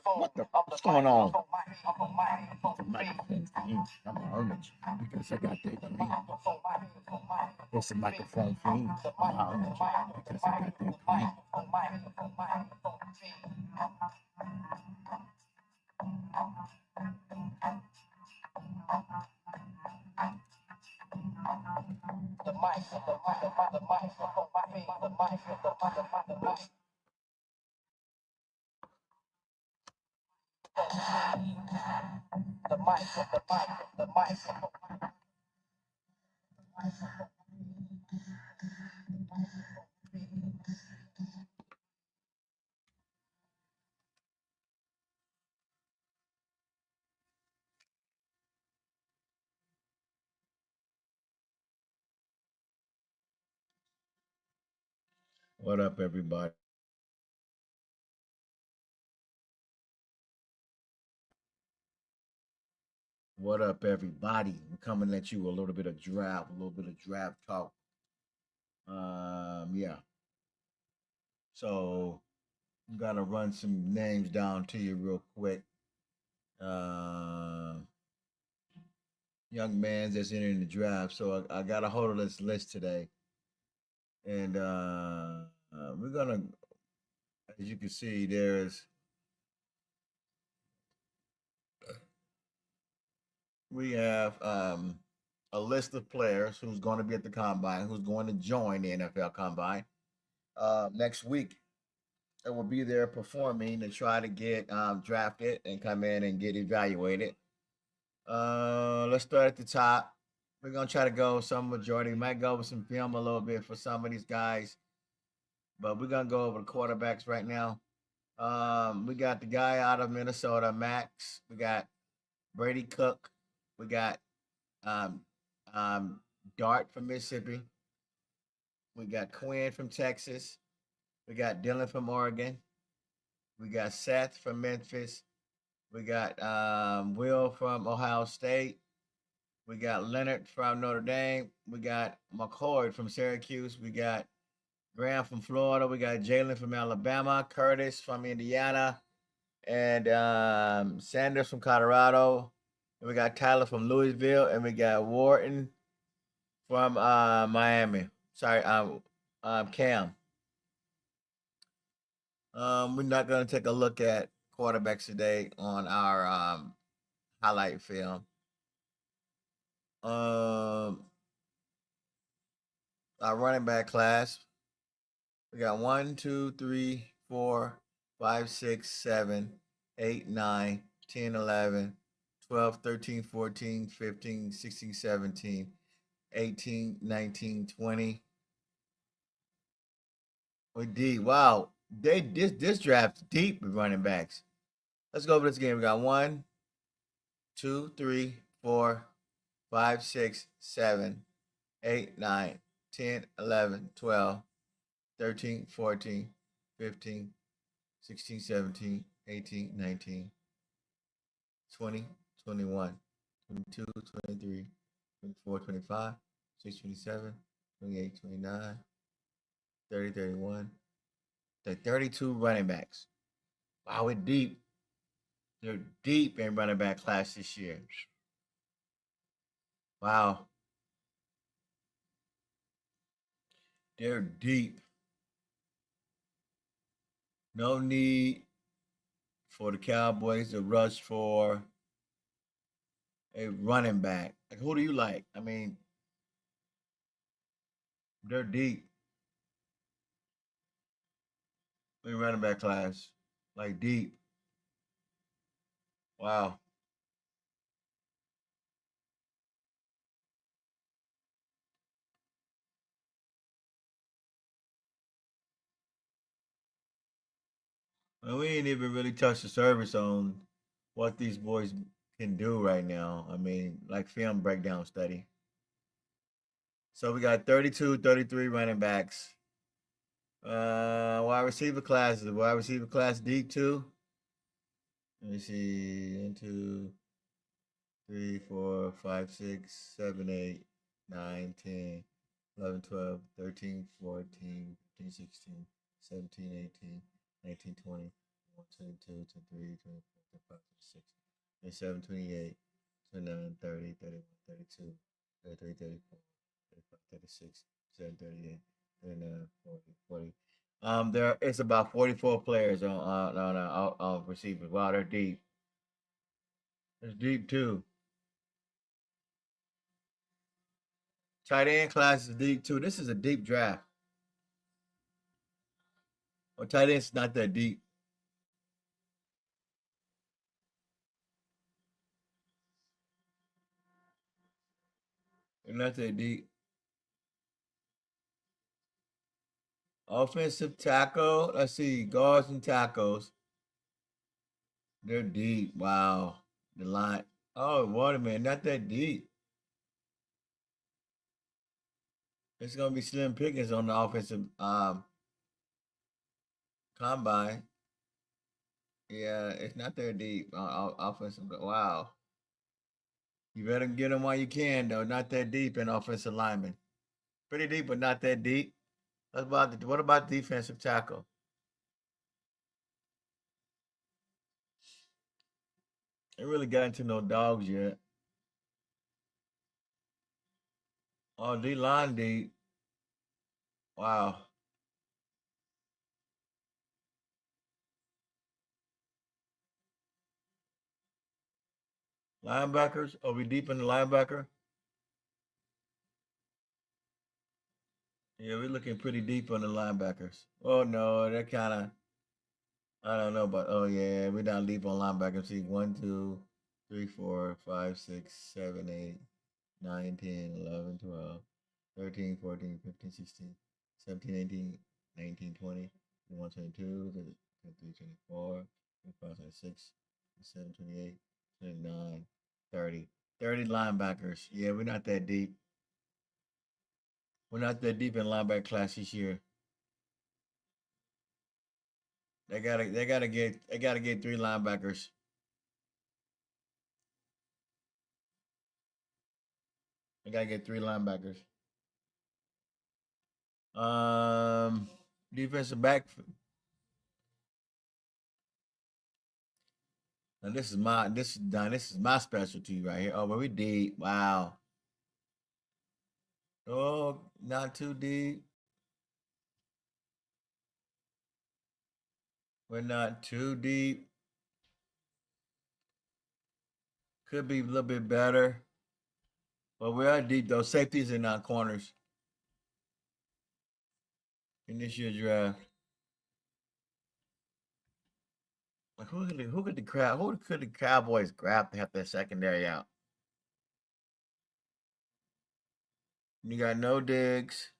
What the fuck? What's going on? The microphone for me. I'm a hermit because I got that green. It's a microphone for me. I'm a hermit because I got that green. What up, everybody? What up, everybody? I'm coming at you a little bit of draft talk. Yeah. So I'm gonna run some names down to you real quick. Uh, Young man's that's entering the draft. So I got a hold of this list today, and we're gonna, as you can see, we have a list of players who's going to be at the combine, who's going to join the NFL combine next week. That will be there performing to try to get drafted and come in and get evaluated. Let's start at the top. We're gonna try to go some majority. We might go with some film a little bit for some of these guys, but we're gonna go over the quarterbacks right now. We got the guy out of Minnesota, Max. We got Brady Cook. We got um, um, Dart from Mississippi. We got Quinn from Texas. We got Dylan from Oregon. We got Seth from Memphis. We got Will from Ohio State. We got Leonard from Notre Dame. We got McCord from Syracuse. We got Graham from Florida. We got Jalen from Alabama. Curtis from Indiana. And Sanders from Colorado. And we got Tyler from Louisville. And we got Wharton from Miami. Sorry, Cam. We're not going to take a look at quarterbacks today on our highlight film. Our running back class. We got 1, 2, 3, 4, 5, 6, 7, 8, 9, 10, 11, 12, 13, 14, 15, 16, 17, 18, 19, 20. We deep. Wow. This draft deep with running backs. Let's go over this game. We got 1, 2, 3, 4, 5, 6, 7, 8, 9, 10, 11, 12, 13, 14, 15, 16, 17, 18, 19, 20, 21, 22, 23, 24, 25, 26, 27, 28, 29, 30, 31. The 32 running backs. Wow, we're deep. They're deep in running back class this year. Wow. They're deep. No need for the Cowboys to rush for a running back. Like, who do you like? I mean, they're deep. in running back class, like deep. Wow. And we ain't even really touched the surface on what these boys can do right now. I mean, like film breakdown study. So we got 32, 33 running backs. Wide receiver class is wide receiver class deep too. Let me see. 1, 2, 3, 4, 5, 6, 7, 8, 9, 10, 11, 12, 13, 14, 15, 16, 17, 18, 19, 20, 21, 22, 23, 24, 25, 26, 27, 28, 29, 30, 31, 32, 33, 34, 35, 36, 37, 38, 39, 40, 40. There it's about 44 players on receivers. Wow, they're deep. It's deep too. Tight end class is deep too. This is a deep draft. Or tight end's not that deep. They're not that deep. Offensive tackle. Let's see. Guards and tackles. They're deep. Wow. The line. Oh, Waterman, not that deep. It's gonna be slim pickings on the offensive combine. Yeah, it's not that deep. Offensive. Wow. You better get them while you can, though. Not that deep in offensive lineman. Pretty deep, but not that deep. What about defensive tackle? Ain't really got into no dogs yet. Oh, D line deep. Wow. Linebackers? Are we deep in the linebacker? Yeah, we're looking pretty deep on the linebackers. Oh no, they're kind of. I don't know about. Oh yeah, we're down deep on linebackers. See, 1, 2, 3, 4, 5, 6, 7, 8, 9, 10, 11, 12, 13, 14, 15, 16, 17, 18, 19, 20, 21, 22, 23, 24, 25, 26, 27, 28, 29, 30. 30 linebackers. Yeah, we're not that deep. We're not that deep in linebacker class this year. They gotta get three linebackers. They gotta get three linebackers. Um, defensive back. Now this is my specialty right here. Oh, but we deep. Wow. Oh, not too deep. We're not too deep. Could be a little bit better, but we are deep though. Safeties and not corners in this year's draft. Like who could the Cowboys grab to have their secondary out? You got no digs.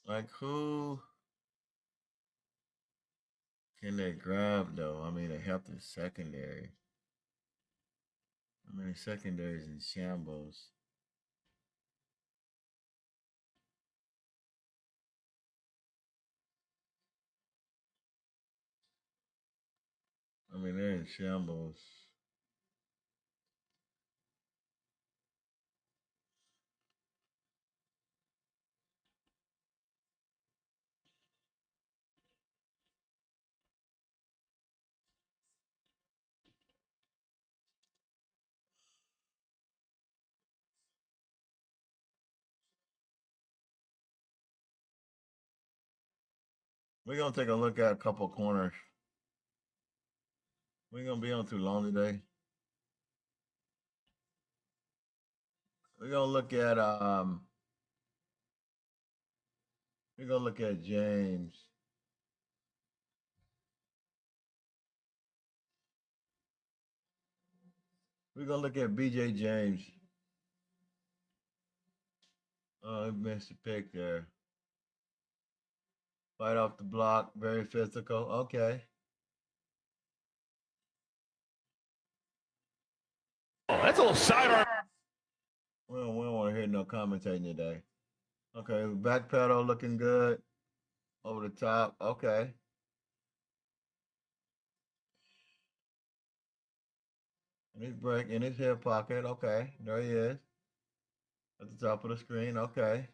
Like who can they grab though? I mean, to help the secondary. I mean, the secondary is in shambles. I mean, they're in shambles. We're gonna take a look at a couple corners. We're gonna be on too long today. We're gonna look at James. We're gonna look at BJ James. Oh, he missed a pick there. Fight off the block, very physical. Okay. Oh, that's a little sidearm. We don't want to hear no commentating today. Okay, back pedal looking good. Over the top. Okay. And his break in his hip pocket. Okay. There he is. At the top of the screen. Okay.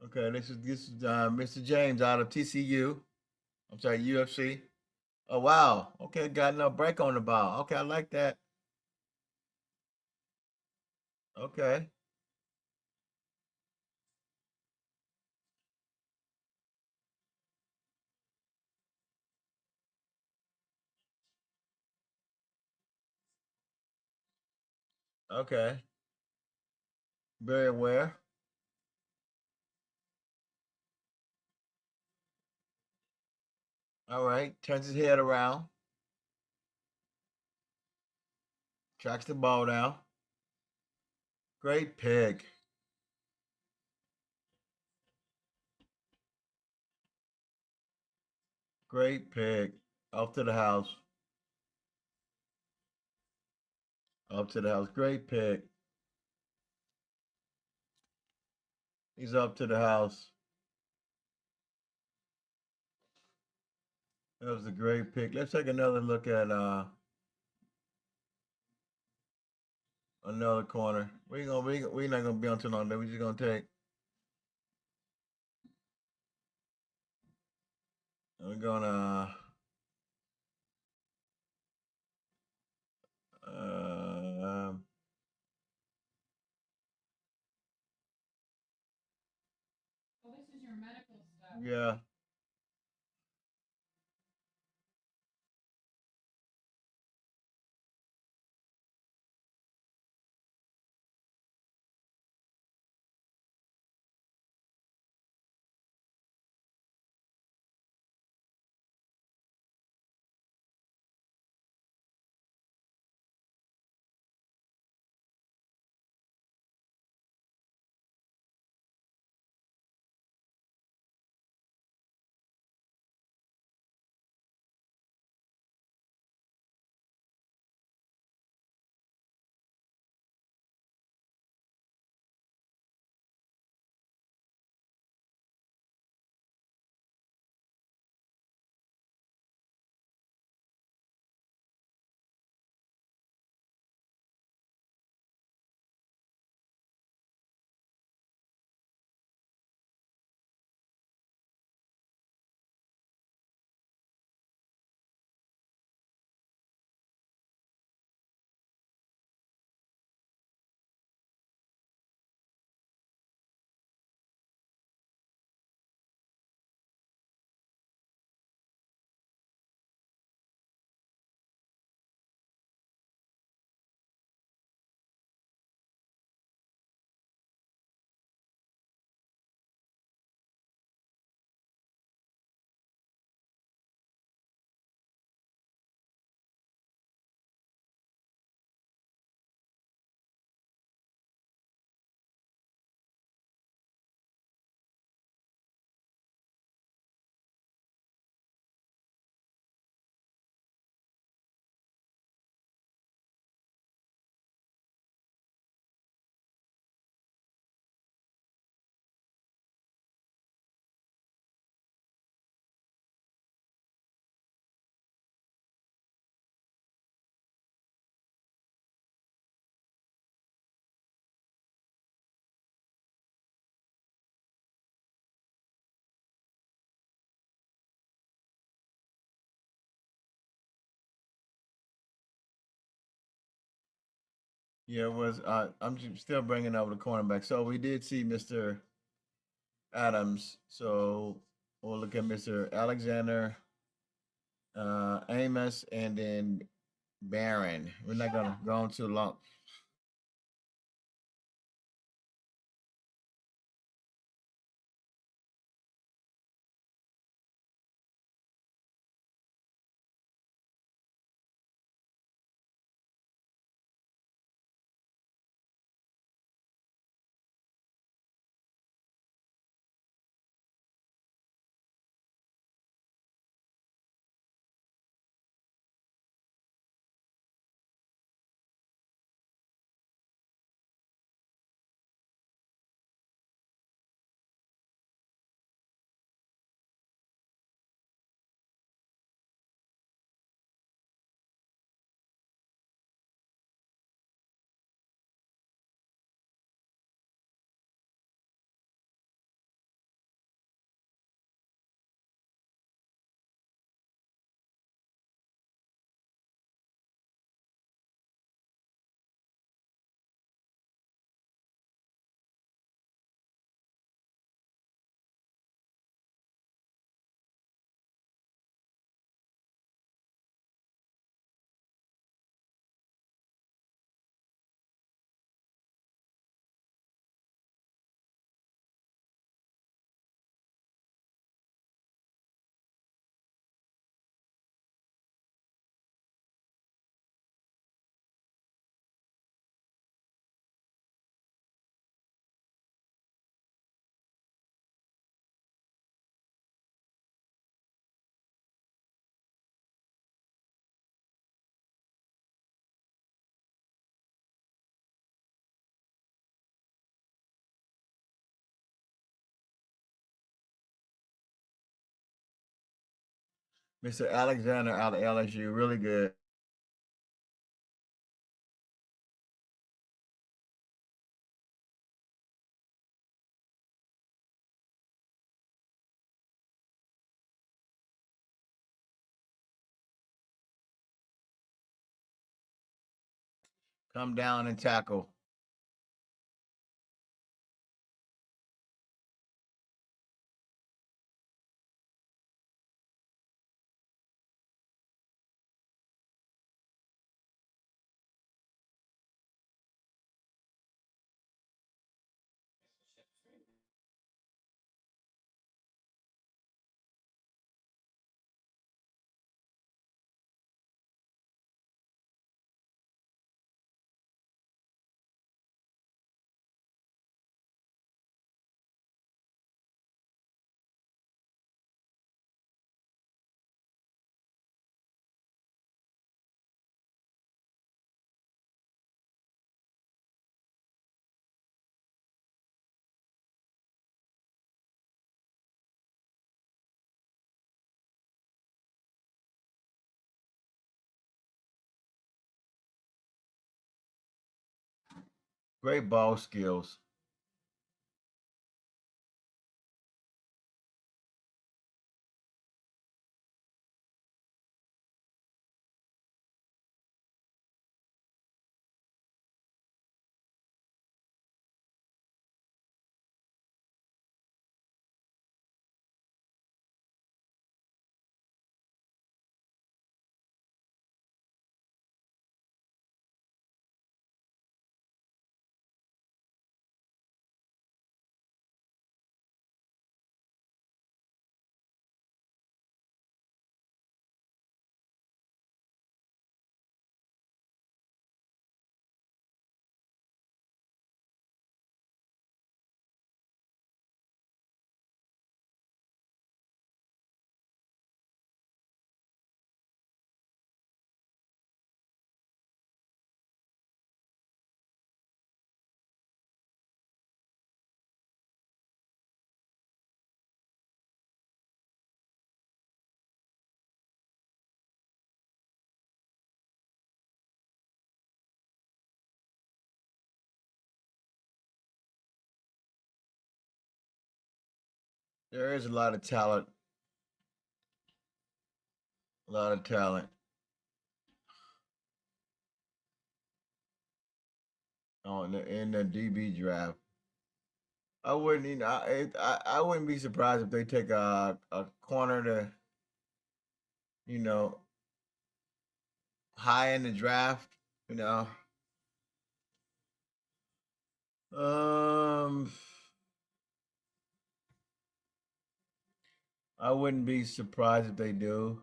Okay, this is Mr. James out of TCU. I'm sorry, UFC. Oh wow. Okay, got no break on the ball. Okay, I like that. Okay. Okay. Very aware. All right. Turns his head around. Tracks the ball down. Great pick. Great pick. Off to the house. Up to the house. Great pick. He's up to the house. That was a great pick. Let's take another look at another corner. We're not gonna be on too long. We're just gonna take. We're gonna. Uh, yeah. Yeah, it was. Still bringing up the cornerback. So we did see Mr. Adams. So we'll look at Mr. Alexander, Amos, and then Barron. We're not gonna go on too long. Mr. Alexander out of LSU, really good. Come down and tackle. Great ball skills. There is a lot of talent. A lot of talent. in the DB draft. I wouldn't, I wouldn't be surprised if they take a corner to, you know, high in the draft. You know, um, I wouldn't be surprised if they do.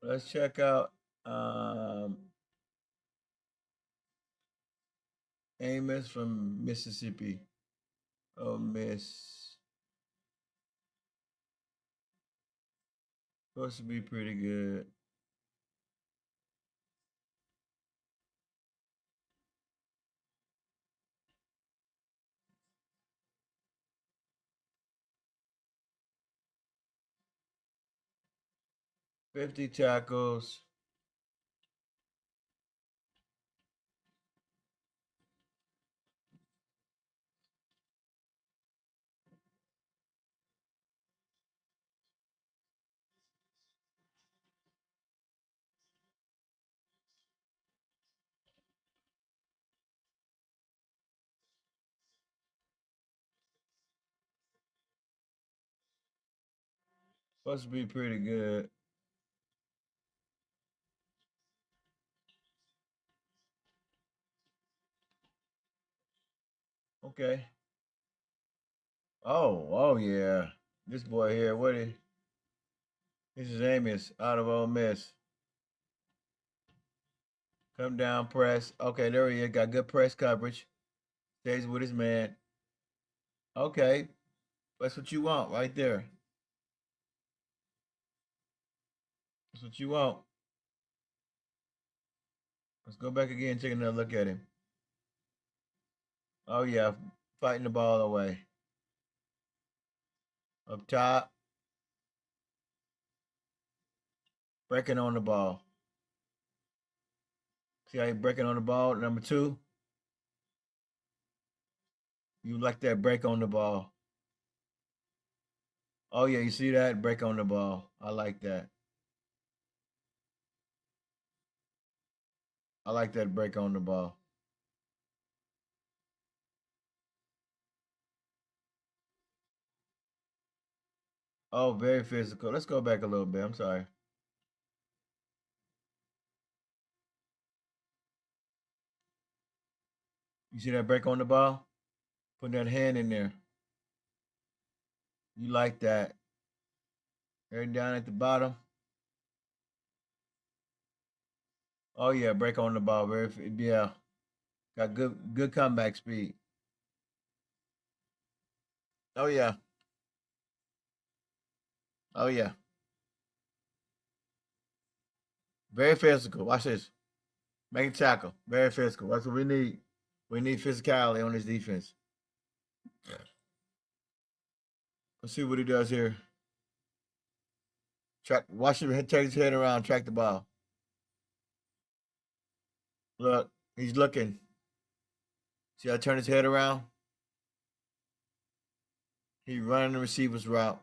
Let's check out Amos from Mississippi. Oh, Miss. Supposed to be pretty good. $50 tackles. Supposed to be pretty good. Okay. Oh yeah. This boy here, what is this is Amos out of Ole Miss. Come down, press. Okay, there he is. Got good press coverage. Stays with his man. Okay. That's what you want right there. That's what you want. Let's go back again and take another look at him. Oh yeah, fighting the ball away. Up top. Breaking on the ball. See how he breaking on the ball? Number 2. You like that break on the ball. Oh yeah, you see that? Break on the ball. I like that. I like that break on the ball. Oh, very physical. Let's go back a little bit. I'm sorry. You see that break on the ball? Put that hand in there. You like that. Right down at the bottom. Oh yeah, break on the ball. Very yeah. Got good comeback speed. Oh yeah. Oh yeah. Very physical. Watch this. Make a tackle. Very physical. That's what we need. We need physicality on this defense. Let's see what he does here. Watch him take his head around, track the ball. Look, he's looking. See how I turn his head around? He running the receiver's route.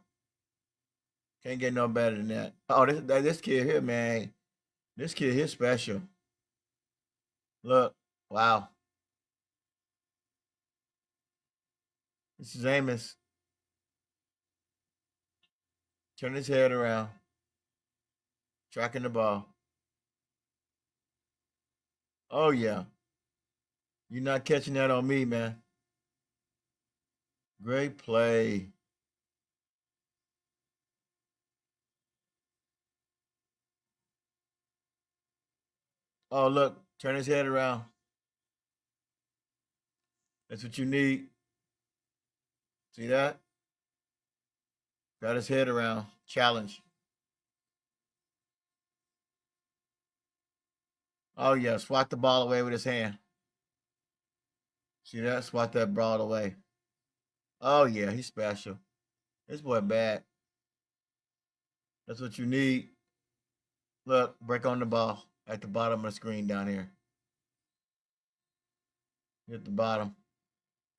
Can't get no better than that. Oh, this kid here, man. This kid here special. Look, wow. This is Amos. Turn his head around. Tracking the ball. Oh yeah. You're not catching that on me, man. Great play. Oh, look, turn his head around. That's what you need. See that? Got his head around. Challenge. Oh, yeah. Swat the ball away with his hand. See that? Swat that ball away. Oh, yeah. He's special. This boy bad. That's what you need. Look, break on the ball at the bottom of the screen down here. At the bottom.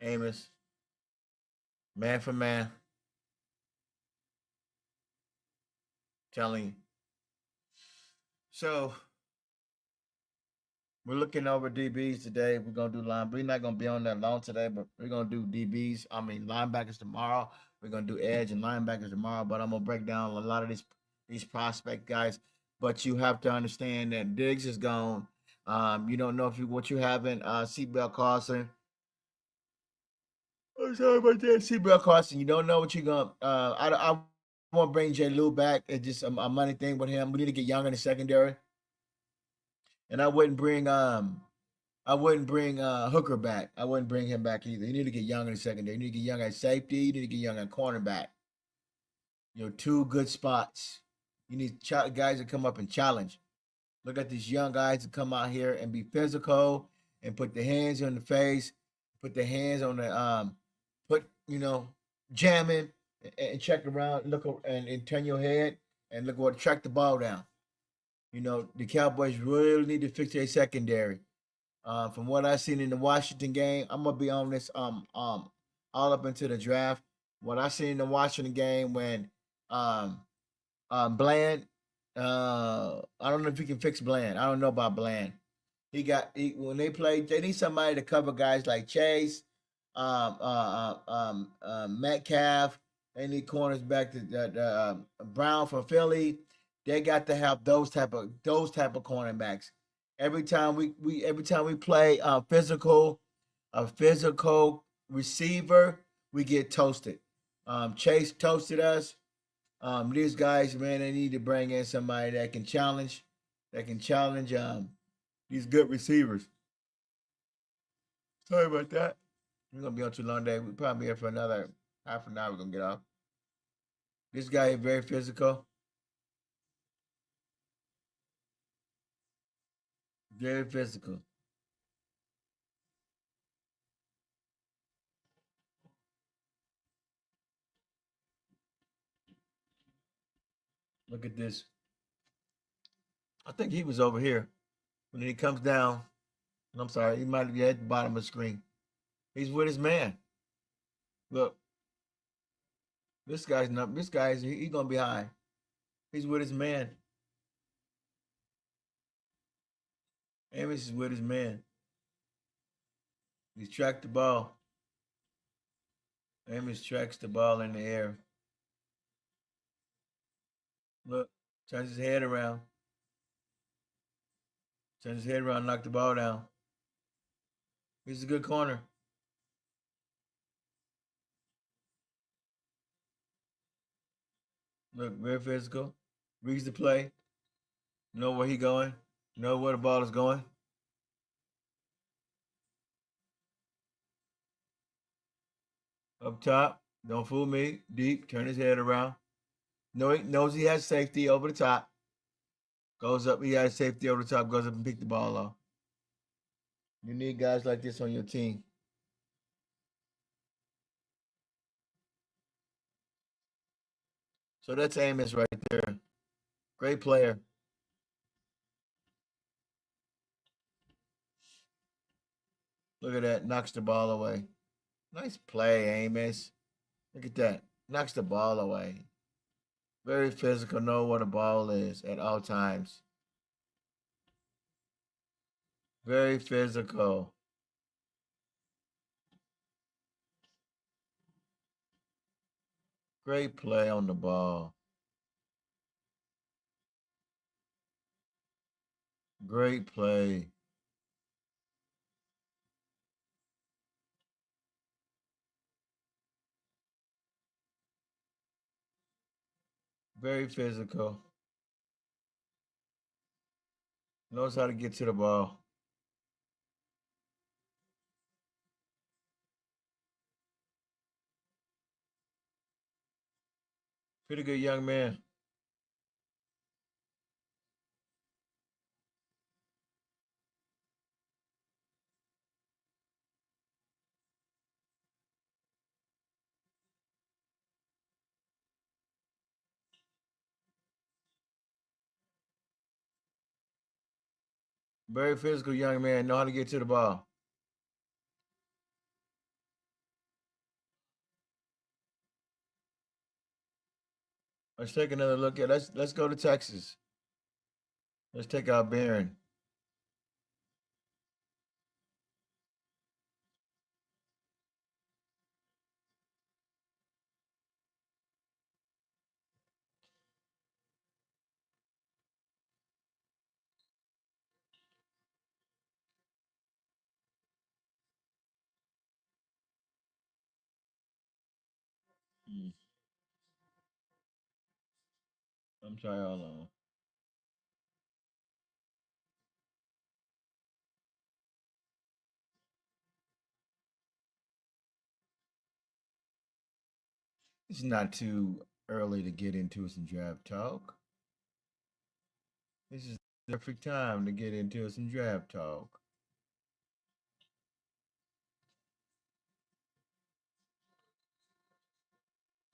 Amos. Man for man. Telling you. So we're looking over DBs today. We're gonna do line. We're not gonna be on that long today, but we're gonna do DBs. I mean linebackers tomorrow. We're gonna do edge and linebackers tomorrow. But I'm gonna break down a lot of these prospect guys. But you have to understand that Diggs is gone. You don't know if you what you having. Seatbelt Carson. I'm sorry about that. Seatbelt Carson. You don't know what you're gonna. I won't bring Jay Lou back. It's just a money thing with him. We need to get younger in the secondary, and I wouldn't bring Hooker back. I wouldn't bring him back either. You need to get young in the secondary. You need to get young at safety. You need to get young at cornerback. Two good spots. You need guys to come up and challenge. Look at these young guys to come out here and be physical and put their hands on the face, put their hands on the put jamming and check around, look and turn your head and look what track the ball down. The Cowboys really need to fix their secondary. From what I seen in the Washington game, I'm gonna be on this all up into the draft. What I seen in the Washington game when um Bland, I don't know if he can fix Bland. I don't know about Bland. When they play, they need somebody to cover guys like Chase, Metcalf. They need corners back to Brown from Philly. They got to have those type of cornerbacks. Every time we play a physical receiver, we get toasted. Chase toasted us. These guys, man, they need to bring in somebody that can challenge these good receivers. Sorry about that. We're gonna be on too long day. We'll probably be here for another half an hour. We're gonna get off. This guy is very physical, very physical. Look at this. I think he was over here. When he comes down, I'm sorry, he might be at the bottom of the screen. He's with his man. Look, this guy's not. This guy's he gonna be high. He's with his man. Amos is with his man. He's tracked the ball. Amos tracks the ball in the air. Look, turns his head around. Turns his head around, knock the ball down. He's a good corner. Look, very physical. Reads the play. Know where he going. Know where the ball is going. Up top. Don't fool me. Deep. Turn his head around. Knows he has safety over the top. Goes up. He has safety over the top. Goes up and pick the ball off. You need guys like this on your team. So that's Amos right there. Great player. Look at that. Knocks the ball away. Nice play, Amos. Look at that. Knocks the ball away. Very physical. Know where the ball is at all times. Very physical. Great play on the ball. Great play. Very physical. Knows how to get to the ball. Pretty good young man. Very physical young man. Know how to get to the ball. Let's take another look at. Let's go to Texas. Let's take out Barron. Hmm. I'm sorry, hold on. It's not too early to get into some draft talk. This is the perfect time to get into some draft talk.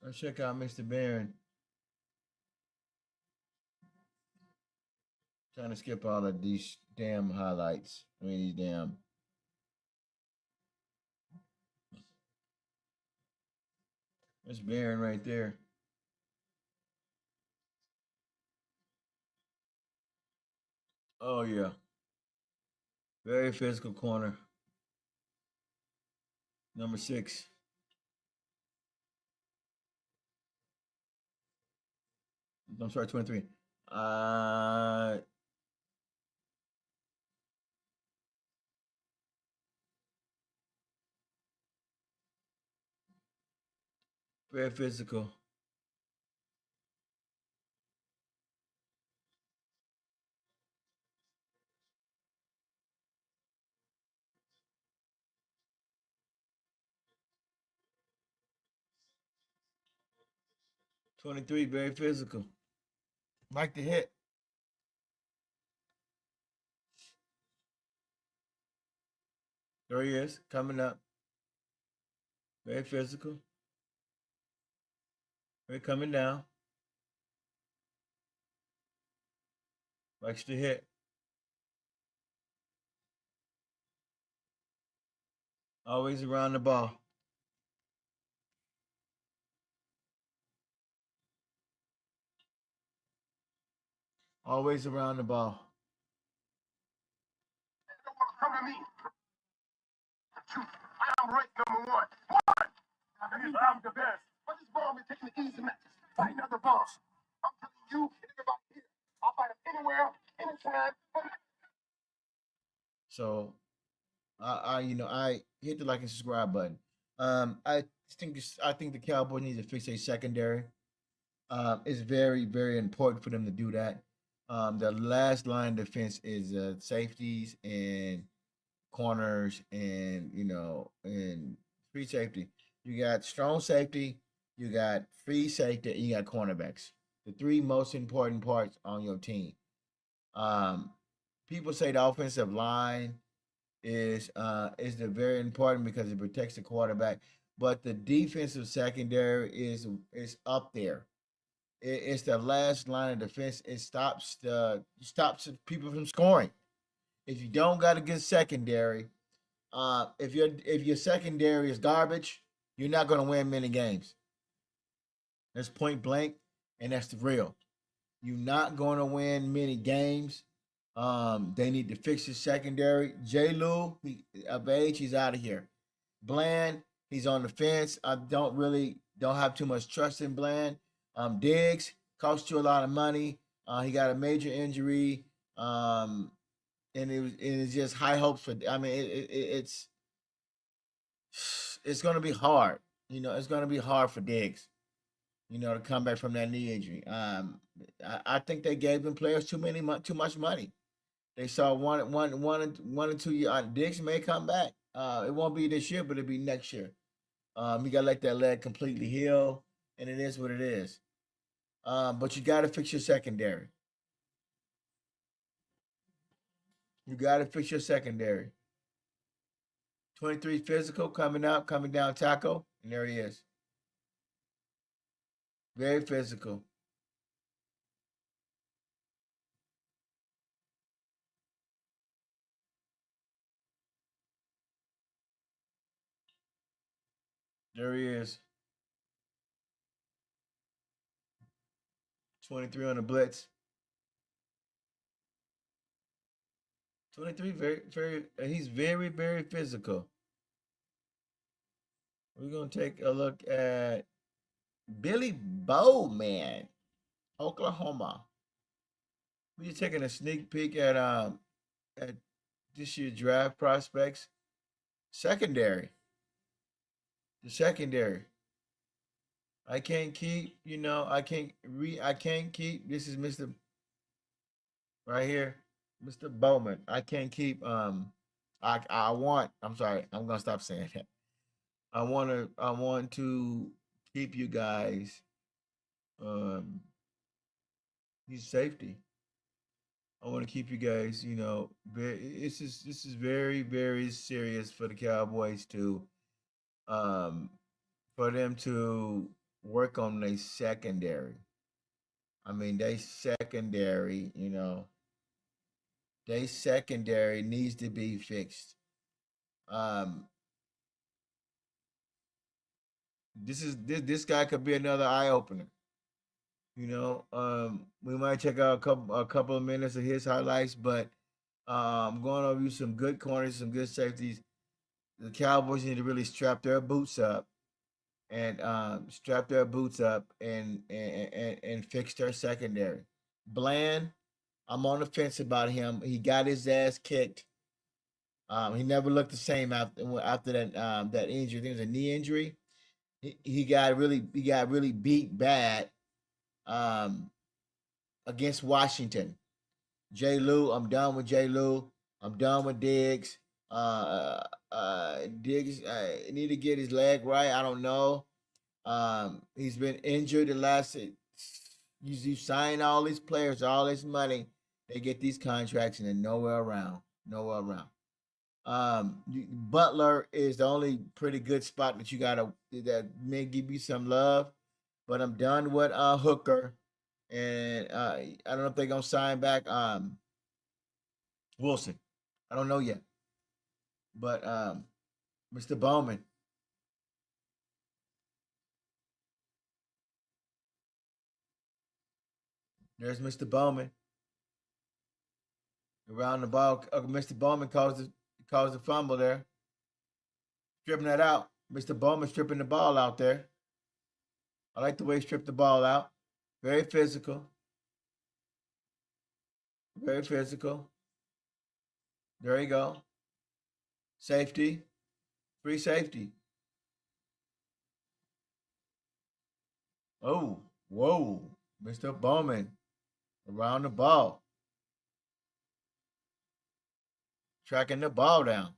Let's check out Mr. Barron. Trying to skip all of these damn highlights. I mean, these damn. That's Barron right there. Oh, yeah. Very physical corner. Number 6. I'm sorry, 23. Uh, Very physical. '23, very physical. Like the hit. There he is, coming up. Very physical. Very coming down. Likes to hit. Always around the ball. Always around the ball. Come to me. I'm ranked number one. I mean, I'm the best. But this ball is taking the easy matches. Fighting other balls. I'm telling you, everybody here. I'll fight them anywhere, anytime. So I hit the like and subscribe button. I think the Cowboys need to fix a secondary. It's very, very important for them to do that. The last line of defense is safeties and corners and and free safety. You got strong safety, you got free safety, and you got cornerbacks. The three most important parts on your team. Um, People say the offensive line is the very important because it protects the quarterback, but the defensive secondary is up there. It's the last line of defense. It stops people from scoring. If you don't got a good secondary, if your secondary is garbage, you're not going to win many games. That's point blank, and that's the real. You're not going to win many games. They need to fix his secondary. J. Lou, of age, he's out of here. Bland, he's on the fence. I don't have too much trust in Bland. Diggs cost you a lot of money. He got a major injury. And it's just high hopes for. I mean, it's going to be hard. It's going to be hard for Diggs. To come back from that knee injury. I think they gave them players too much money. They saw one or 2 years. Diggs may come back. It won't be this year, but it'll be next year. You gotta let that leg completely heal, and it is what it is. But you gotta fix your secondary. You gotta fix your secondary. 23 physical coming up, coming down tackle, and there he is. Very physical. There he is. 23 on the blitz. 23, he's very, very physical. We're going to take a look at Billy Bowman, Oklahoma. We're just taking a sneak peek at this year's draft prospects. Secondary. The secondary. I can't keep, I can't keep, this is Mr. right here, Mr. Bowman. I can't keep I'm sorry, I'm gonna stop saying that. I want to keep you guys he's safety. I want to keep you guys, this is very, very serious for the Cowboys to um for them to work on their secondary. I mean, they secondary needs to be fixed. Um, this guy could be another eye opener. We might check out a couple of minutes of his highlights, but I'm going over you some good corners, some good safeties. The Cowboys need to really strap their boots up and and fix their secondary. Bland, I'm on the fence about him. He got his ass kicked. He never looked the same after that injury. I think it was a knee injury. He got really beat bad um, against Washington. J. Lou, I'm done with J. Lou. I'm done with Diggs. Diggs need to get his leg right. I don't know. He's been injured the last. You sign all these players, all this money, they get these contracts, and they're nowhere around. Nowhere around. Butler is the only pretty good spot that you gotta that may give you some love, but I'm done with Hooker, and I don't know if they're gonna sign back Wilson. I don't know yet, but Mr. Bowman, there's Mr. Bowman around the ball. Mr. Bowman caused the fumble there, stripping that out. Mr. Bowman stripping the ball out there. I like the way he stripped the ball out. Very physical. Very physical. There you go. Safety. Free safety. Oh, whoa. Mr. Bowman around the ball. Tracking the ball down.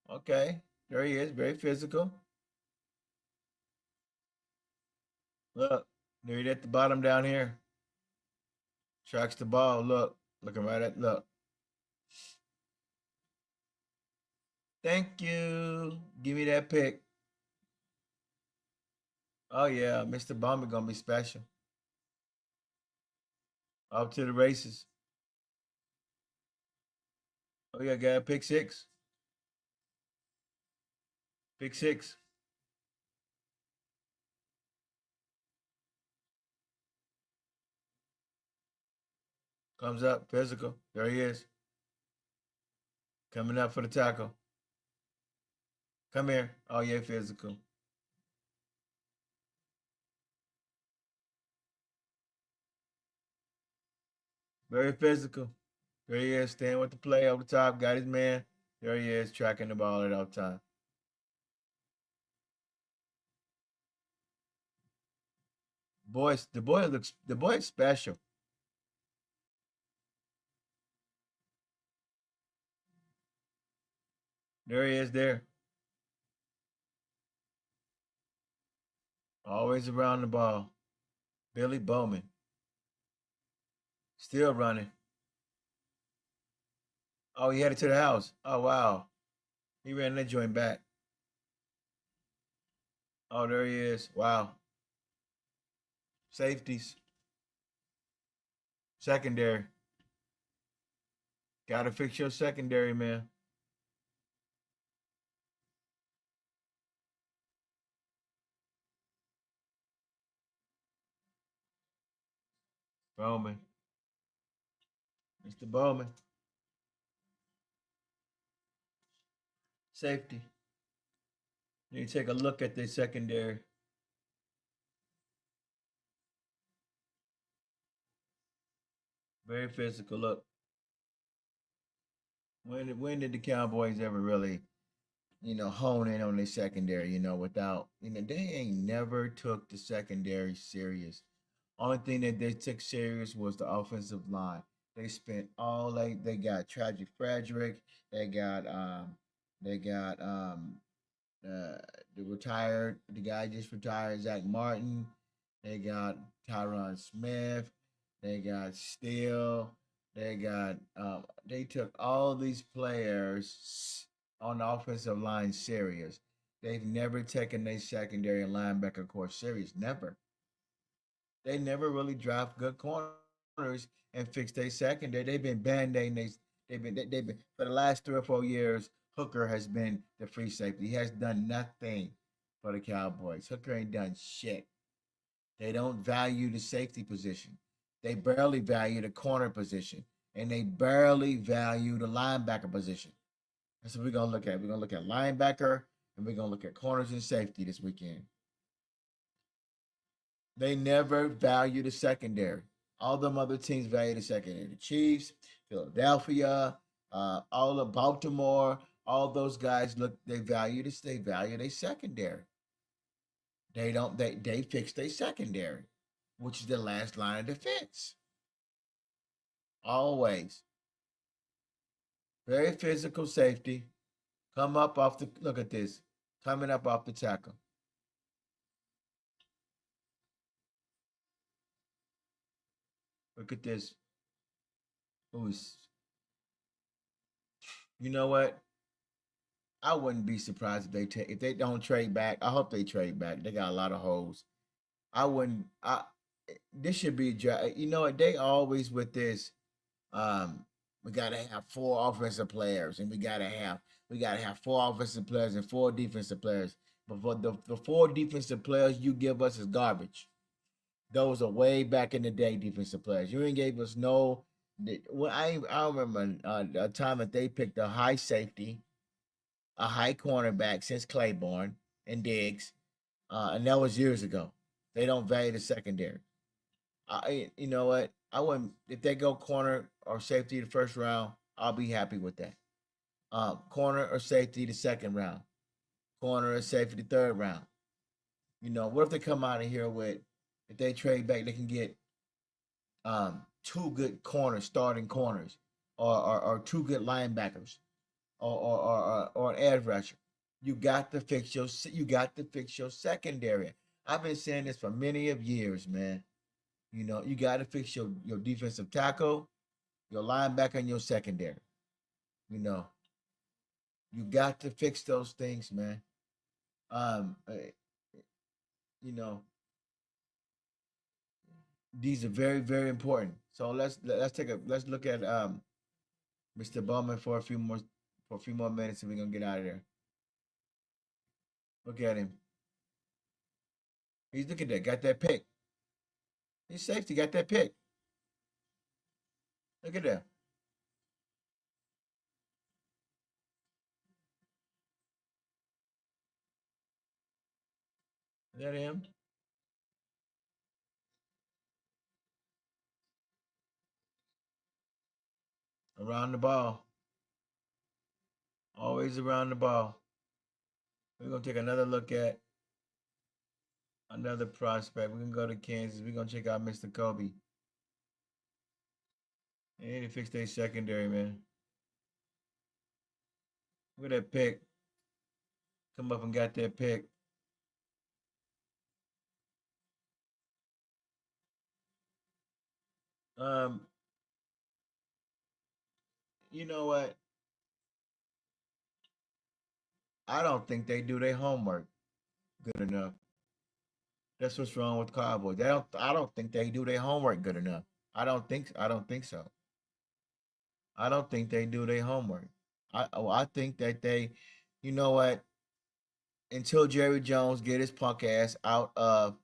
Okay. There he is. Very physical. Look. There he at the bottom down here. Tracks the ball. Look. Looking right at look. Thank you. Give me that pick. Oh yeah, Mr. Bowman gonna be special. Up to the races. Oh yeah, got a pick six. Pick six. Comes up, physical. There he is. Coming up for the tackle. Come here. Oh yeah, physical. Very physical. There he is, staying with the play over the top. Got his man. There he is, tracking the ball at all time. The boy is special. There he is there. Always around the ball. Billy Bowman. Still running. Oh, he headed to the house. Oh wow. He ran that joint back. Oh, there he is. Wow. Safeties. Secondary. Gotta fix your secondary, man. Bowman. Mr. Bowman. Safety. You take a look at the secondary. Very physical. Look, when did the Cowboys ever really, hone in on their secondary? Without, they ain't never took the secondary serious. Only thing that they took serious was the offensive line. They spent all they got Tragic Frederick. They got they got uh the guy just retired, Zach Martin. They got Tyron Smith. They got Steele. They took all these players on the offensive line serious. They've never taken their secondary and linebacker core serious. Never. They never really draft good corners and fix their secondary. They've been band-aiding. They've been for the last 3 or 4 years. Hooker has been the free safety. He has done nothing for the Cowboys. Hooker ain't done shit. They don't value the safety position. They barely value the corner position, and they barely value the linebacker position. That's what we're gonna look at. We're gonna look at linebacker, and we're gonna look at corners and safety this weekend. They never value the secondary. All them other teams value the secondary. The Chiefs, Philadelphia, all of Baltimore, all those guys look. They value this. They value their secondary. They don't. They fix their secondary, which is the last line of defense. Always very physical safety. Come up off the. Look at this. Coming up off the tackle. Look at this. Who's you know what? I wouldn't be surprised if they don't trade back. I hope they trade back. They got a lot of holes. I wouldn't. This should be you know what? They always with this. Um, we gotta have 4 offensive players, and we gotta have 4 offensive players and 4 defensive players. But for the 4 defensive players you give us is garbage. Those are way back in the day defensive players. You ain't gave us no. Well, I remember a time that they picked a high safety, a high cornerback since Claiborne and Diggs, and that was years ago. They don't value the secondary. You know what? I wouldn't if they go corner or safety the first round. I'll be happy with that. Corner or safety the second round. Corner or safety the third round. What if they come out of here with if they trade back, they can get 2 good starting corners, or 2 good linebackers, or an edge rusher. You got to fix your secondary. I've been saying this for many of years, man. You got to fix your defensive tackle, your linebacker, and your secondary. You know, you got to fix those things, man. Um, uh, you know, these are very, very important. So let's look at Mr. Bowman for a few more minutes, and we're gonna get out of there. Look at him. He's looking at that. Got that pick. He's safety. Got that pick. Look at that. Is that him? Around the ball. Always around the ball. We're gonna take another look at another prospect. We're gonna go to Kansas. We're gonna check out Mr. Kobe. They need to fix their secondary, man. Look at that pick. Come up and got that pick. Um, you know what? I don't think they do their homework good enough. That's what's wrong with Cowboys. They don't. I don't think they do their homework good enough. I don't think so. I don't think they do their homework. I think that they, you know what? Until Jerry Jones get his punk ass out of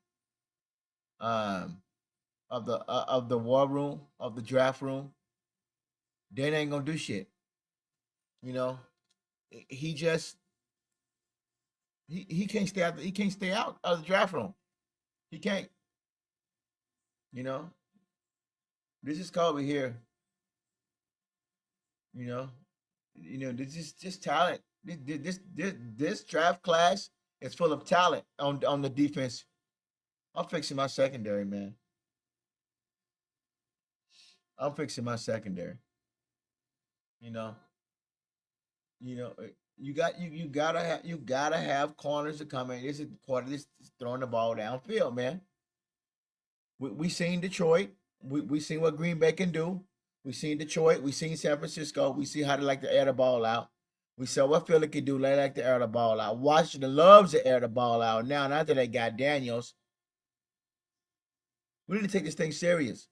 um of the war room, of the draft room, they ain't gonna do shit. You know, he just he can't stay out. He can't stay out of the draft room. He can't. You know, this is Kobe here. You know, this is just talent. This draft class is full of talent on the defense. I'm fixing my secondary, man. I'm fixing my secondary. You know, you gotta have corners to come in. This is quarter. This is throwing the ball downfield, man. We seen Detroit. We seen what Green Bay can do. We seen Detroit. We seen San Francisco. We see how they like to air the ball out. We saw what Philly can do. They like to air the ball out. Washington loves to air the ball out. Now, after they got Daniels, we need to take this thing serious.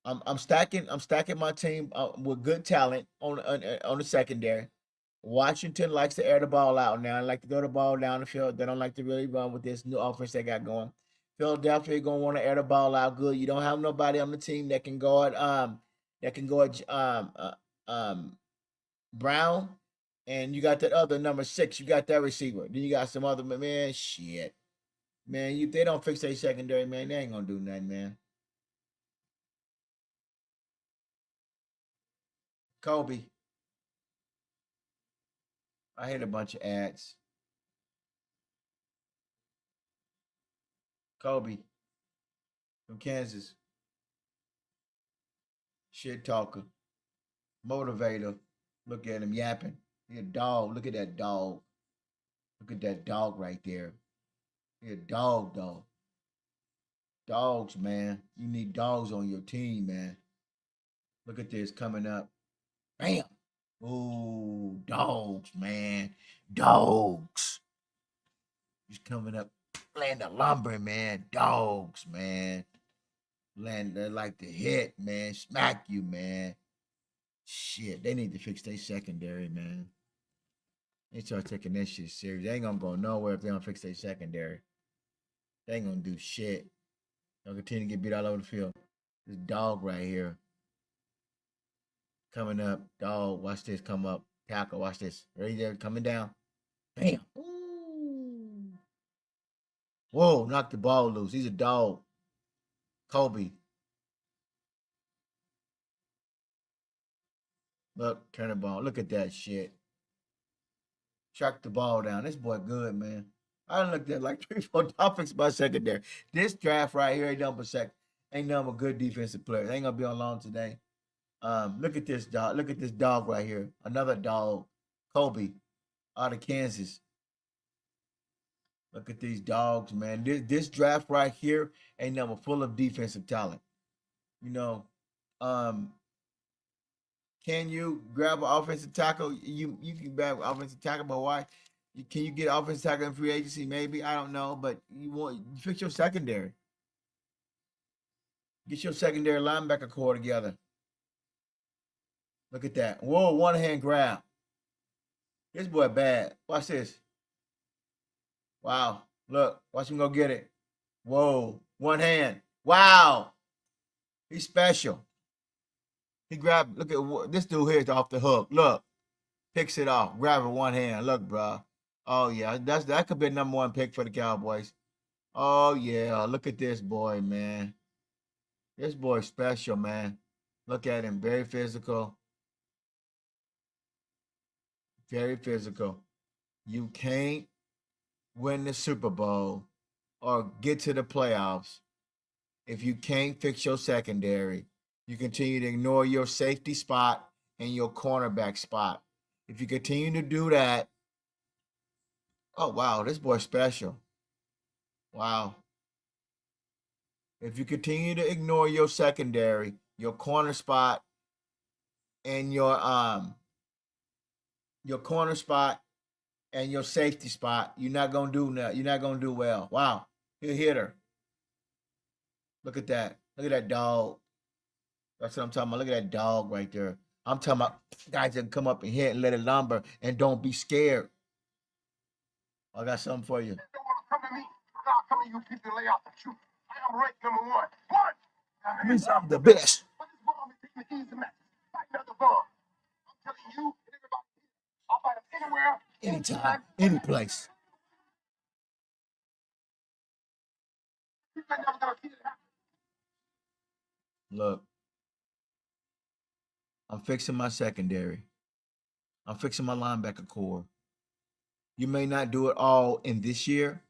I'm stacking my team with good talent on the secondary. Washington likes to air the ball out now. They like to throw the ball down the field. They don't like to really run with this new offense they got going. Philadelphia gonna want to air the ball out good. You don't have nobody on the team that can guard Brown, and you got that other number 6. You got that receiver. Then you got some other man. Shit, man. If they don't fix their secondary, man, they ain't gonna do nothing, man. Kobe. I hate a bunch of ads. Kobe from Kansas. Shit talker. Motivator. Look at him yapping. He a dog. Look at that dog. Look at that dog right there. He a dog, dog. Dogs, man. You need dogs on your team, man. Look at this coming up. Bam. Ooh, dogs, man. Dogs. He's coming up. Laying the lumber, man. Dogs, man. Land they like to hit, man. Smack you, man. Shit, they need to fix their secondary, man. They start taking that shit serious. They ain't gonna go nowhere if they don't fix their secondary. They ain't gonna do shit. They'll continue to get beat all over the field. This dog right here. Coming up. Dog, watch this come up. Tackle, watch this. Right there, coming down. Bam. Ooh. Whoa, knocked the ball loose. He's a dog. Kobe. Look, turn the ball. Look at that shit. Track the ball down. This boy good, man. I done looked at like 3, 4 topics by secondary. This draft right here ain't nothing but good defensive players. Ain't gonna be on long today. Look at this dog. Look at this dog right here. Another dog. Kobe out of Kansas. Look at these dogs, man. This draft right here ain't nothing but full of defensive talent. You know, um, can you grab an offensive tackle? You can grab an offensive tackle, but why? Can you get an offensive tackle in free agency? Maybe, I don't know, but you fix your secondary. Get your secondary linebacker core together. Look at that. Whoa, one hand grab. This boy bad. Watch this. Wow. Look, watch him go get it. Whoa, one hand. Wow. He's special. He grabbed, look at this dude here is off the hook. Look, picks it off, grab it one hand. Look, bro. Oh yeah, that could be a #1 pick for the Cowboys. Oh yeah, look at this boy, man. This boy's special, man. Look at him, very physical. Very physical. You can't win the Super Bowl or get to the playoffs if you can't fix your secondary. You continue to ignore your safety spot and your cornerback spot. If you continue to do that, oh wow, this boy's special. Wow. If you continue to ignore your secondary, your corner spot, and your corner spot and your safety spot, you're not gonna do nothing. You're not gonna do well. Wow, he hit her. Look at that. Look at that dog. That's what I'm talking about. Look at that dog right there. I'm talking about guys that come up and hit and let it lumber and don't be scared. I got something for you. They don't want to come to me. I'll come to you people lay out the truth. I I'm ranked number one. One. Means I'm the best. But this ball be taking the easy matches. Fighting other bums. I'm telling you and everybody here, I'll fight them anywhere, Anytime, any place. You ain't never gonna see it happen. Look, I'm fixing my secondary. I'm fixing my linebacker core. You may not do it all in this year,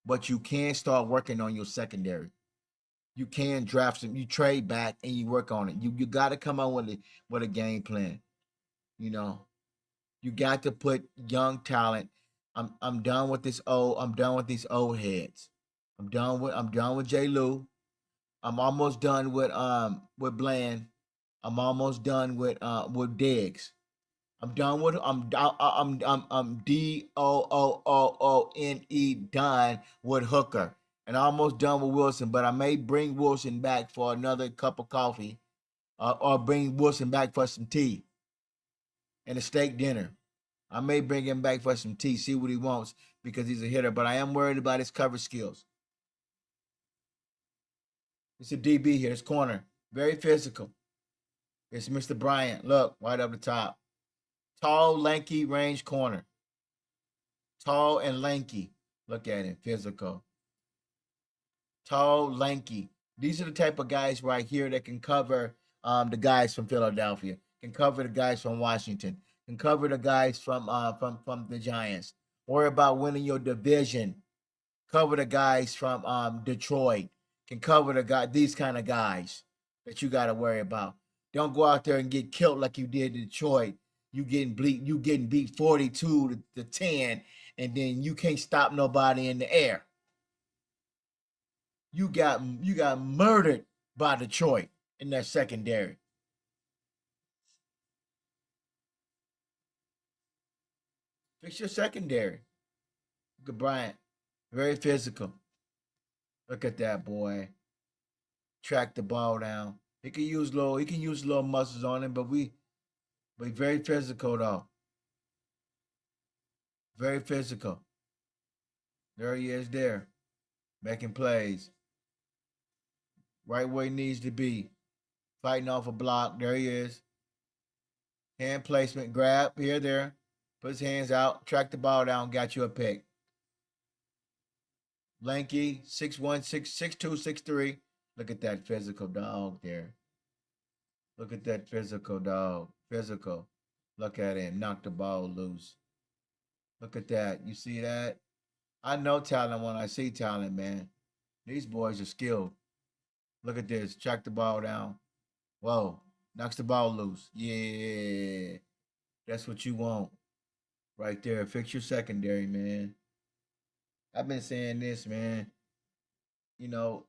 but you can start working on your secondary. You can draft some, you trade back and you work on it. You got to come out with a game plan. You know, you got to put young talent. I'm done with this old. I'm done with these old heads. I'm done with J. Lou. I'm almost done with Bland. I'm almost done with Diggs. I'm done with I'm DOOOONE done with Hooker. And I'm almost done with Wilson, but I may bring Wilson back for another cup of coffee, or bring Wilson back for some tea and a steak dinner. I may bring him back for some tea, see what he wants, because he's a hitter. But I am worried about his cover skills. It's a DB here. It's corner. Very physical. It's Mr. Bryant. Look, right up the top. Tall, lanky, range corner. Tall and lanky. Look at him. Physical. Tall, lanky. These are the type of guys right here that can cover the guys from Philadelphia, can cover the guys from Washington, can cover the guys from the Giants. Worry about winning your division. Cover the guys from Detroit. Can cover these kind of guys that you got to worry about. Don't go out there and get killed like you did in Detroit. You getting beat 42 to 10, and then you can't stop nobody in the air. You got murdered by Detroit in that secondary. Fix your secondary. Look at Bryant. Very physical. Look at that boy. Track the ball down. He can use little muscles on him, but very physical though. Very physical. There he is there. Making plays. Right where he needs to be. Fighting off a block. There he is. Hand placement. Grab. Here, there. Put his hands out. Track the ball down. Got you a pick. Lanky. 6'1", 6'2", 6'3". Look at that physical dog there. Look at that physical dog. Physical. Look at him. Knock the ball loose. Look at that. You see that? I know talent when I see talent, man. These boys are skilled. Look at this. Track the ball down. Whoa. Knocks the ball loose. Yeah. That's what you want. Right there. Fix your secondary, man. I've been saying this, man. You know,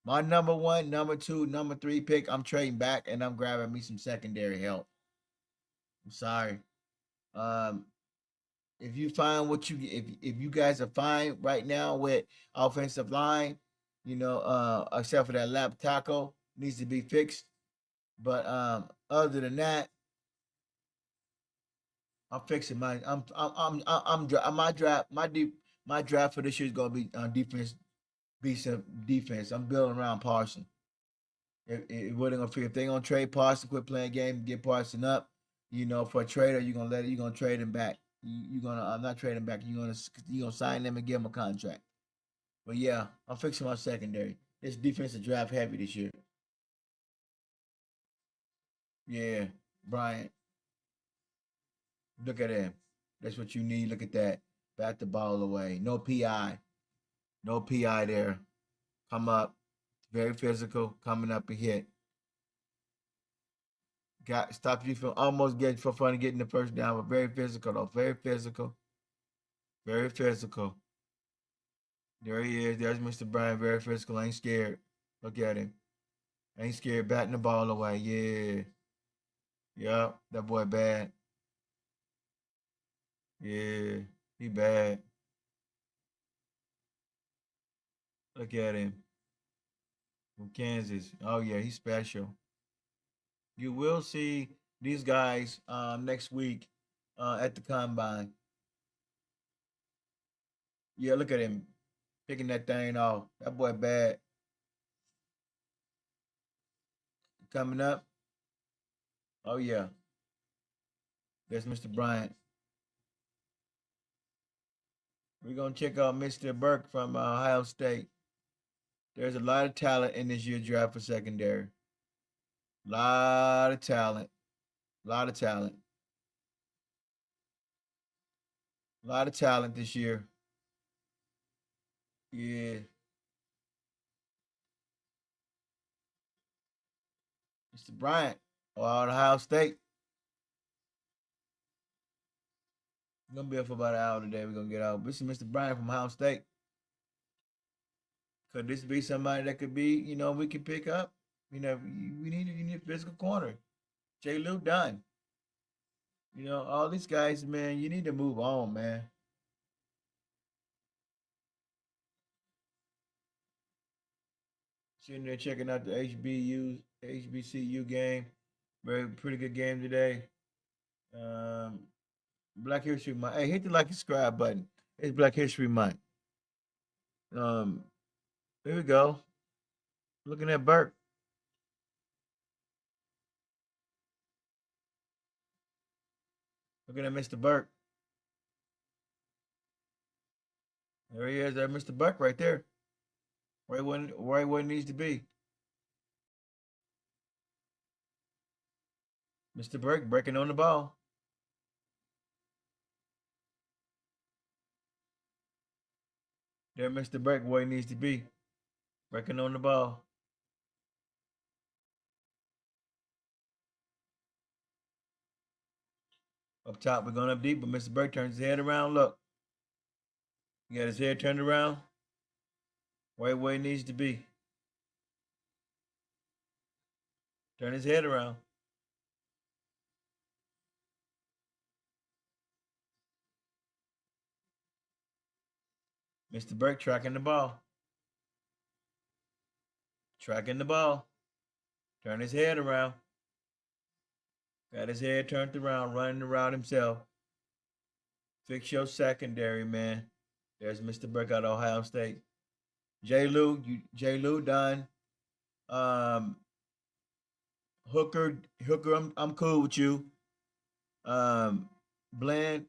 my number one, number two, number three pick, I'm trading back and I'm grabbing me some secondary help. I'm sorry. If you find if you guys are fine right now with offensive line, except for that lap tackle needs to be fixed. But other than that, I'm fixing my my draft for this year is gonna be defense, defense. I'm building around Parson. It wasn't gonna figure if they gonna trade Parson, quit playing game, get Parson up. For a trader, you're gonna trade him back. You're gonna I'm not trading back. You're gonna sign them and give him a contract. But yeah, I'm fixing my secondary. This defensive draft heavy this year. Yeah, Bryant. Look at him. That's what you need. Look at that. Bat the ball away. No PI. No PI there. Come up. Very physical. Coming up and hit. Stop you from almost getting for fun and getting the first down, but very physical though. Very physical. Very physical. There he is. There's Mr. Bryant. Very physical. Ain't scared. Look at him. Ain't scared. Batting the ball away. Yeah. Yup. That boy bad. Yeah. He bad. Look at him. From Kansas. Oh yeah, he's special. You will see these guys next week at the combine. Yeah, look at him. Picking that thing off. That boy bad. Coming up. Oh yeah. That's Mr. Bryant. We're gonna check out Mr. Burke from Ohio State. There's a lot of talent in this year's draft for secondary. Lot of talent. Lot of talent. Lot of talent this year. Yeah. Mr. Bryant. Ohio State. We're gonna be up for about an hour today. We're gonna get out. This is Mr. Bryant from Ohio State. Could this be somebody that could be, we can pick up? We need a physical corner. Jay Lou done. All these guys, man, you need to move on, man. Sitting there checking out the HBCU game. Very pretty good game today. Um, Black History Month. Hey, hit the like and subscribe button. It's Black History Month. Um, here we go. Looking at Burke. Looking at Mr. Burke. There he is. There, Mr. Burke, right there. Right where it needs to be. Mr. Burke breaking on the ball. There, Mr. Burke, where he needs to be. Breaking on the ball. Up top, we're going up deep, but Mr. Burke turns his head around. Look. He got his head turned around. Right where he needs to be. Turn his head around. Mr. Burke tracking the ball. Tracking the ball. Turn his head around. Got his head turned around, running the route himself. Fix your secondary, man. There's Mr. Burke out of Ohio State. J. Lou done. Hooker, I'm cool with you. Bland,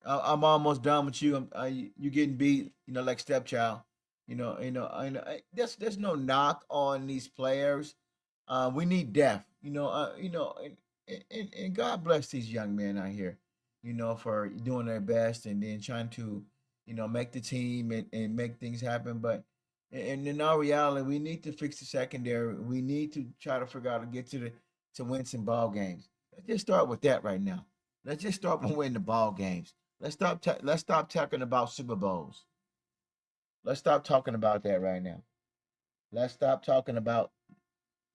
I'm almost done with you. You getting beat, like stepchild. There's no knock on these players. We need depth. And God bless these young men out here, for doing their best and then trying to, make the team and make things happen. But in our reality, we need to fix the secondary. We need to try to figure out to get to win some ball games. Let's just start with that right now. Let's just start with winning the ball games. Let's stop talking about Super Bowls. Let's stop talking about that right now. Let's stop talking about.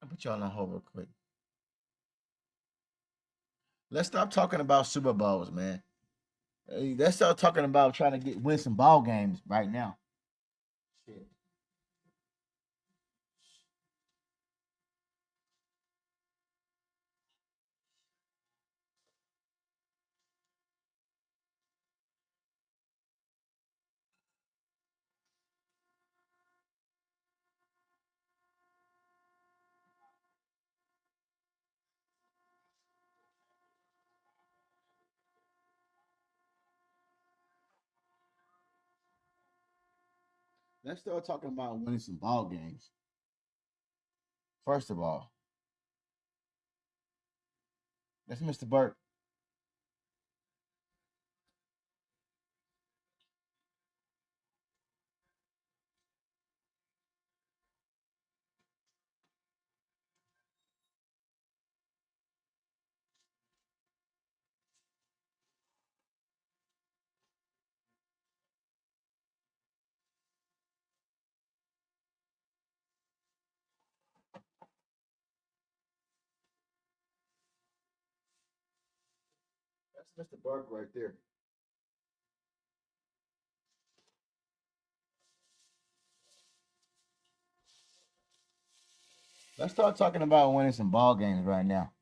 I'll put y'all on hold real quick. Let's stop talking about Super Bowls, man. Let's start talking about trying to win some ball games right now. Shit. Let's start talking about winning some ball games. First of all, that's Mr. Burke. That's Mr. Burke right there. Let's start talking about winning some ball games right now.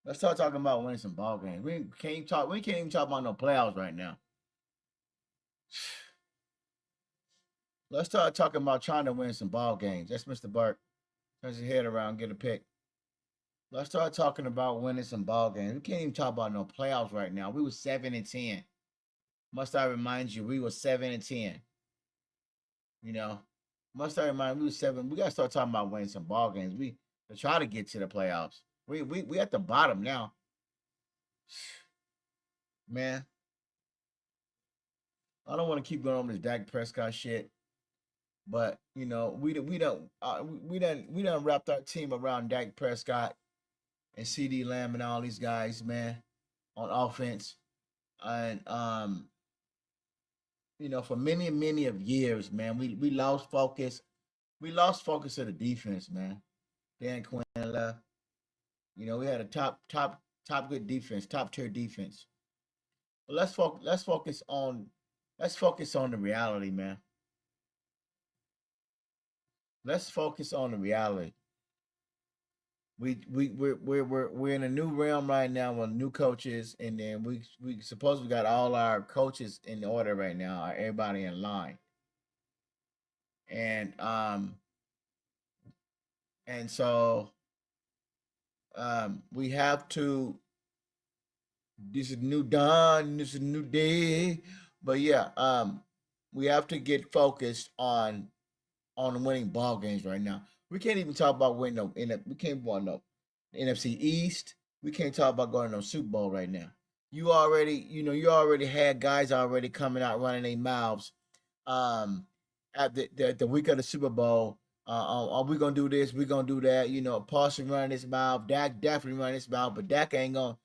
Let's start talking about winning some ball games. We can't even talk about no playoffs right now. Let's start talking about trying to win some ball games. That's Mr. Bart. Turns his head around, get a pick. Let's start talking about winning some ball games. We can't even talk about no playoffs right now. We were 7-10. Must I remind you, we were 7-10. You know, must I remind you, we were 7. We gotta start talking about winning some ball games. We to try to get to the playoffs. We at the bottom now. Man, I don't want to keep going on this Dak Prescott shit, but you know, we done wrapped our team around Dak Prescott and CD Lamb and all these guys, man, on offense. And you know, for many of years, man, we lost focus. We lost focus of the defense, man. Dan Quinn left. You know, we had a top good defense, top tier defense. But let's focus on the reality, man. Let's focus on the reality. We're in a new realm right now with new coaches, and then we suppose we got all our coaches in order right now, everybody in line, and so we have to. This is new dawn. This is new day, but yeah, we have to get focused on winning ball games right now. We can't even talk about winning we can't win no NFC East. We can't talk about going to no Super Bowl right now. You already had guys already coming out running their mouths at the week of the Super Bowl. Are we gonna do this? We gonna do that? You know, Paulson running his mouth. Dak definitely running his mouth, but Dak ain't gonna.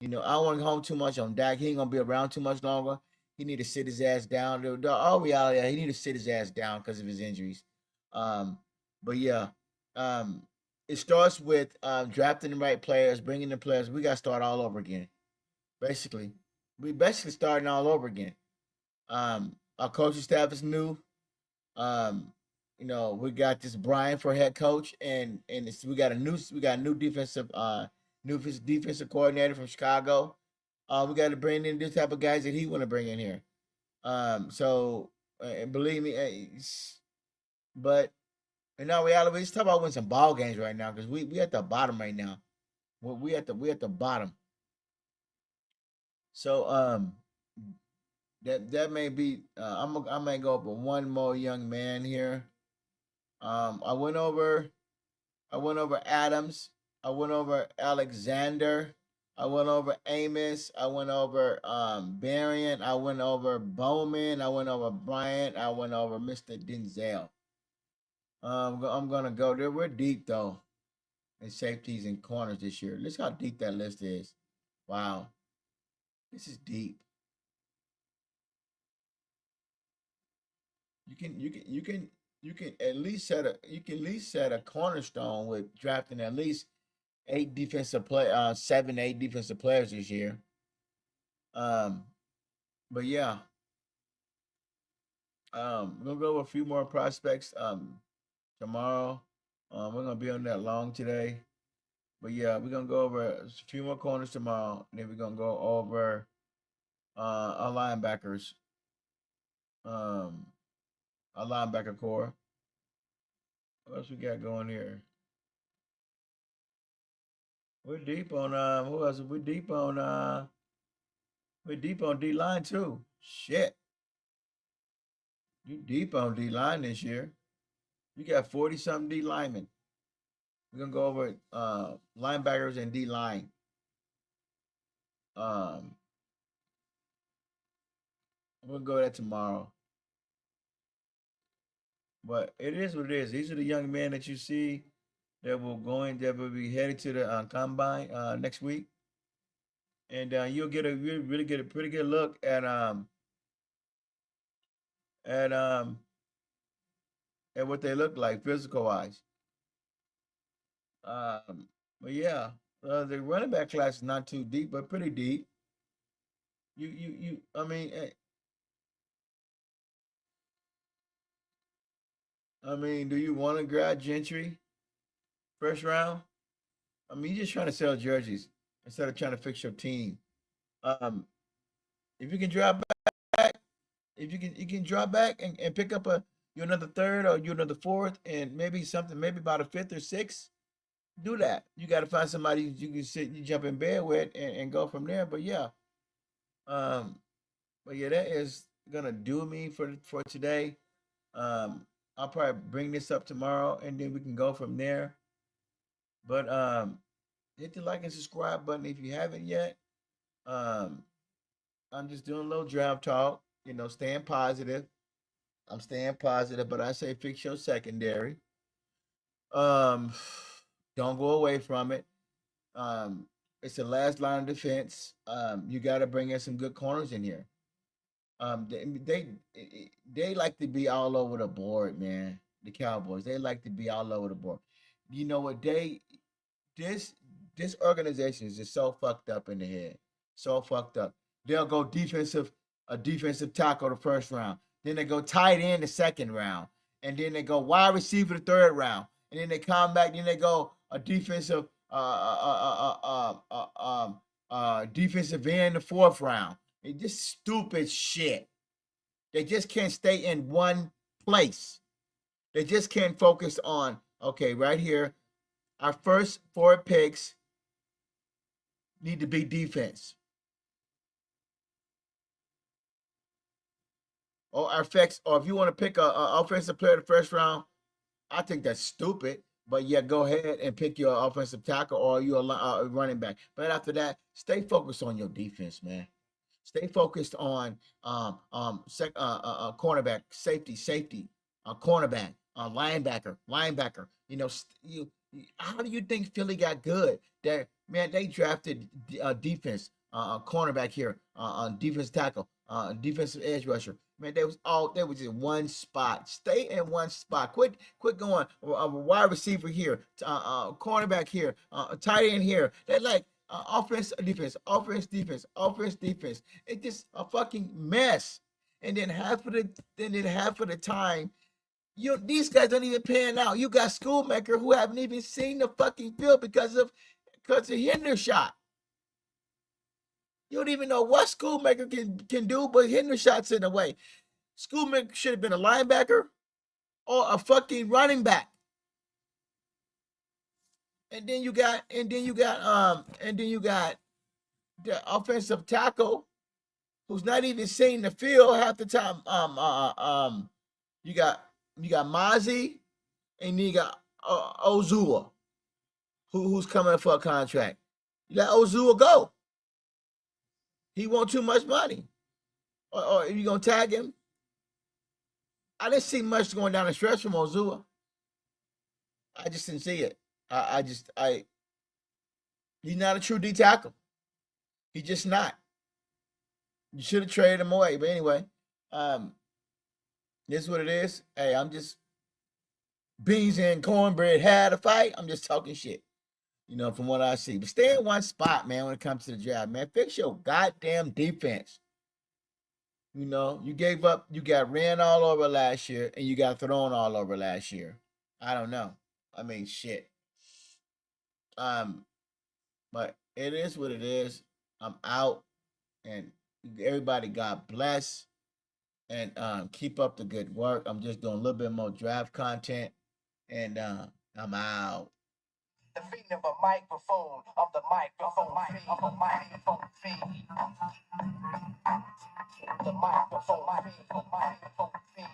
You know, I don't want to home too much on Dak. He ain't gonna be around too much longer. He need to sit his ass down. All reality, he need to sit his ass down because of his injuries. Um, but yeah, it starts with drafting the right players, bringing the players. We got to start all over again. Basically, we basically starting all over again. Our coaching staff is new. Um, you know, we got this Brian for head coach, and we got a new defensive coordinator from Chicago. We got to bring in this type of guys that he want to bring in here. So and believe me, but in all reality, let's talk about winning some ball games right now because we at the bottom right now. We at the bottom. So that may be I may go up with one more young man here. I went over Adams. I went over Alexander. I went over Amos. I went over Varian. I went over Bowman. I went over Bryant. I went over Mr. Denzel. I'm gonna go there. We're deep though in safeties and corners this year. Look how deep that list is. Wow, this is deep. You can at least set a cornerstone with drafting at least seven, 8 defensive players this year. Um, but yeah, we're gonna go over a few more prospects tomorrow. We're gonna be on that long today. But yeah, we're gonna go over a few more corners tomorrow, and then we're gonna go over our linebackers, um, our linebacker core. What else we got going here? We're deep on who else? We're deep on D line too. Shit, you deep on D line this year. You got 40 something D linemen. We're gonna go over linebackers and D line. Um, we'll go that tomorrow. But it is what it is. These are the young men that you see that will be headed to the combine next week, and you'll get a really get a pretty good look at um at what they look like physical wise. Um, but yeah, the running back class is not too deep, but pretty deep. You. I mean, do you want to grab Gentry first round? I mean, you're just trying to sell jerseys instead of trying to fix your team. Um, if you can drop back, if you can drop back and pick up you're another third or you're another fourth, and maybe something, maybe about a fifth or sixth. Do that. You got to find somebody you can sit, you jump in bed with, and go from there. Um, but yeah, that is gonna do me for today. Um, I'll probably bring this up tomorrow, and then we can go from there. But hit the like and subscribe button if you haven't yet. Um, I'm just doing a little draft talk. Staying positive. I'm staying positive, but I say fix your secondary. Um, don't go away from it. Um, it's the last line of defense. You got to bring in some good corners in here. They like to be all over the board, man. The Cowboys, they like to be all over the board. You know what? This this organization is just so fucked up in the head, so fucked up. They'll go a defensive tackle the first round, then they go tight end the second round, and then they go wide receiver the third round, and then they come back, then they go a defensive end the fourth round. It's just stupid shit. They just can't stay in one place. They just can't focus on, okay, right here, our first four picks need to be defense. Or our fix, or if you want to pick a offensive player the first round, I think that's stupid. But yeah, go ahead and pick your offensive tackle or your running back. But after that, stay focused on your defense, man. Stay focused on cornerback, safety, cornerback, linebacker. How do you think Philly got good? They drafted defense, cornerback here, defense tackle, defensive edge rusher. Man, they was in one spot. Stay in one spot. Quit going wide receiver here, cornerback here, tight end here. They're like offense, defense, offense, defense, offense, defense. It's just a fucking mess. And then half of the time, these guys don't even pan out. You got Schoolmaker who haven't even seen the fucking field because of Hendershot. You don't even know what Schoolmaker can do, but Hendershot's in the way. Schoolmaker should have been a linebacker or a fucking running back. And then you got the offensive tackle who's not even seeing the field half the time. You got Mozzie, and you got Ozua, who's coming for a contract. You let Ozua go. He want too much money. Or you gonna tag him? I didn't see much going down the stretch from Ozua. I just didn't see it. He's not a true D tackle. He's just not. You should have traded him away. But anyway, this is what it is. Hey, I'm just beans and cornbread had a fight. I'm just talking shit. From what I see. But stay in one spot, man, when it comes to the draft, man. Fix your goddamn defense. You gave up, you got ran all over last year, and you got thrown all over last year. I don't know. I mean, shit. But it is what it is. I'm out, and everybody, God bless, and keep up the good work. I'm just doing a little bit more draft content, and I'm out. The feeding of a microphone, of the microphone, of a microphone feed. The microphone, microphone feed.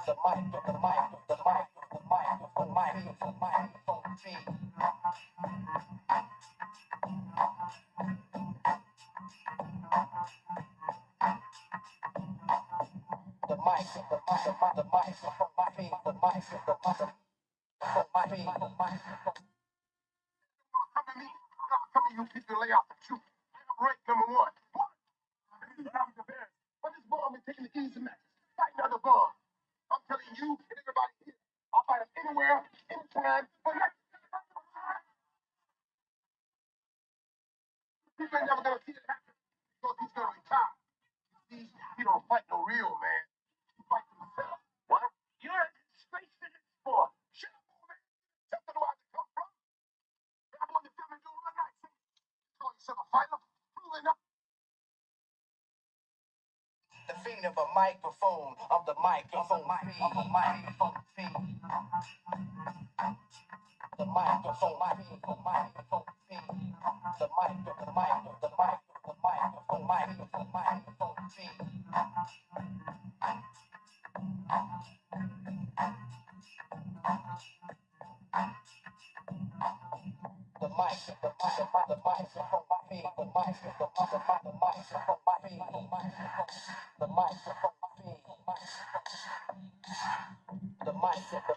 The microphone feed. The microphone feed. The microphone feed. Come to me. Come to you people lay out the truth. I'm rank number one. What? I'm the best. But this ball been taking the easy matches. Fighting other ball. I'm telling you and everybody here. I'll fight them anywhere, anytime, but not. People ain't never gonna see it happen because he's gonna retire. He don't fight no real man. He fights himself. What? You're a straight sitting for. Shut up, man. Tell me where I come from. I want to film and do it right now. Call yourself a fighter? Prove it up. The fiend of a microphone. I'm the microphone fiend. I'm the microphone fiend. The microphone fiend. The microphone fiend. The microphone fiend. The microphone fiend. The microphone fiend. The microphone fiend. The microphone